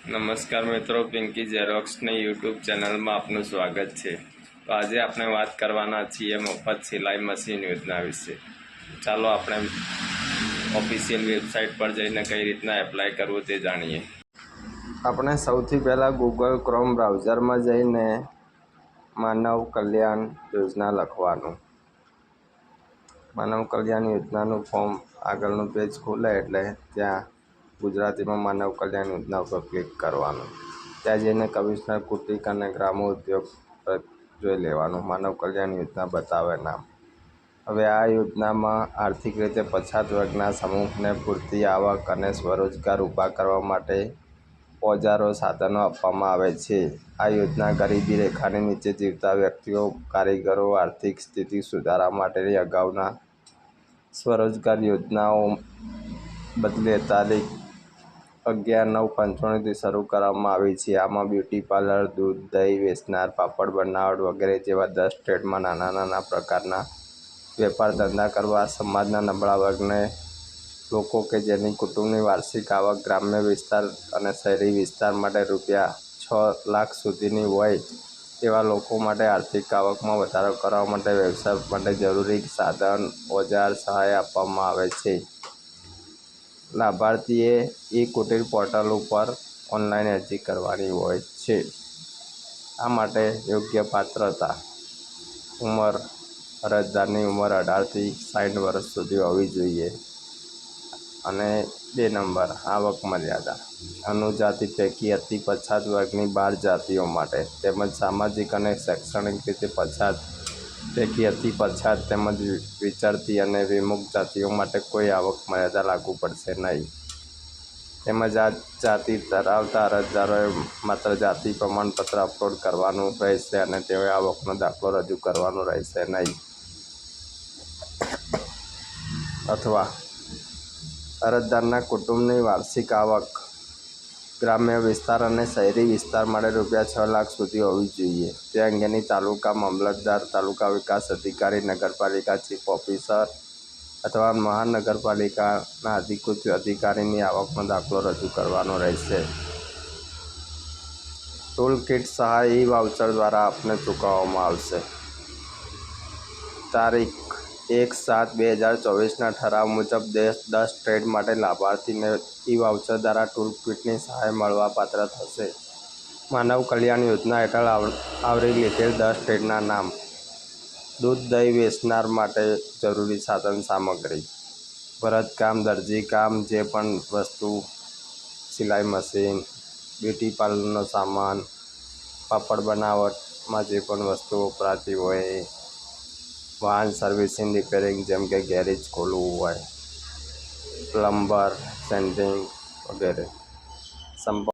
નમસ્કાર મિત્રો, પિંકી ઝેરોક્સની યુટ્યુબ ચેનલમાં આપનું સ્વાગત છે। તો આજે આપણે વાત કરવાના છીએ મફત સિલાઈ મશીન યોજના વિશે। ચાલો આપણે ઓફિશિયલ વેબસાઇટ પર જઈને કઈ રીતના એપ્લાય કરવું તે જાણીએ। આપણે સૌથી પહેલાં ગૂગલ ક્રોમ બ્રાઉઝરમાં જઈને માનવ કલ્યાણ યોજના લખવાનું। માનવ કલ્યાણ યોજનાનું ફોર્મ આગળનું પેજ ખુલે એટલે ત્યાં ગુજરાતીમાં માનવ કલ્યાણ યોજના પર ક્લિક કરવાનું। ત્યાં જઈને કમિશનર કુટીર અને ગ્રામોદ્યોગ જોઈ લેવાનું। માનવ કલ્યાણ યોજના બતાવે નામ। હવે આ યોજનામાં આર્થિક રીતે પછાત વર્ગના સમૂહને પૂરતી આવક અને સ્વરોજગાર ઊભા કરવા માટે ઓજારો સાધનો આપવામાં આવે છે। આ યોજના ગરીબી રેખાની નીચે જીવતા વ્યક્તિઓ, કારીગરો, આર્થિક સ્થિતિ સુધારવા માટેની અગાઉના સ્વરોજગાર યોજનાઓ બદલે તારીખ 11/9/95થી શરૂ કરવામાં આવી છે। આમાં બ્યુટી પાર્લર, દૂધ દહીં વેચનાર, પાપડ બનાવટ વગેરે જેવા 10 ટ્રેડમાં નાના પ્રકારના વેપાર ધંધા કરવા, સમાજના નબળા વર્ગને લોકો કે જેની કુટુંબની વાર્ષિક આવક ગ્રામ્ય વિસ્તાર અને શહેરી વિસ્તાર માટે ₹6 લાખ સુધીની હોય તેવા લોકો માટે આર્થિક આવકમાં વધારો કરવા માટે વ્યવસાય માટે જરૂરી સાધન ઓજાર સહાય આપવામાં આવે છે। લાભાર્થીએ ઈ-કુટીર પોર્ટલ ઉપર ઓનલાઈન અરજી કરવાની હોય છે। આ માટે યોગ્ય પાત્રતા: ઉંમર: અરજદારની ઉંમર 18થી 60 વર્ષ સુધી હોવી જોઈએ। અને 2 નંબર, આવક મર્યાદા: અનુજાતિ પૈકી અતિ પછાત વર્ગની 12 જાતિઓ માટે તેમજ સામાજિક અને શૈક્ષણિક રીતે પછાત પૈકી અતિ પછાત તેમજ વિચરતી અને વિમુખ જાતિઓ માટે કોઈ આવક મર્યાદા લાગુ પડશે નહીં। તેમજ આ જાતિ ધરાવતા અરજદારોએ માત્ર જાતિ પ્રમાણપત્ર અપલોડ કરવાનું રહેશે અને તેઓએ આવકનો દાખલો રજૂ કરવાનો રહેશે નહીં। અથવા અરજદારના કુટુંબની વાર્ષિક આવક ગ્રામ્ય વિસ્તાર અને શહેરી વિસ્તાર માટે ₹6 લાખ સુધી હોવી જોઈએ। તે અંગેની તાલુકા મામલતદાર, તાલુકા વિકાસ અધિકારી, નગરપાલિકા ચીફ ઓફિસર અથવા મહાનગરપાલિકાના અધિકૃત અધિકારીની આવકનો દાખલો રજૂ કરવાનો રહેશે। ટૂલ કિટ સહાય ઈ-વાઉચર દ્વારા આપને ચૂકવવામાં આવશે। તારીખ 1/7/2024ના ઠરાવ મુજબ 10 ટ્રેડ માટે લાભાર્થીને ઈ-વાઉચર દ્વારા ટૂલ કિટની સહાય મળવાપાત્ર થશે। માનવ કલ્યાણ યોજના હેઠળ આવરી લીધેલ 10 ટ્રેડના નામ: દૂધ દહીં વેચનાર માટે જરૂરી સાધન સામગ્રી: ભરતકામ, દરજીકામ, જે પણ વસ્તુ, સિલાઈ મશીન, બ્યુટી પાર્લરનો સામાન, પાપડ બનાવટમાં જે પણ વસ્તુ વપરાતી હોય એ, વાહન સર્વિસિંગ રિપેરિંગ જેમ કે ગેરેજ ખોલવું હોય, પ્લમ્બર, સેન્ટિંગ વગેરે।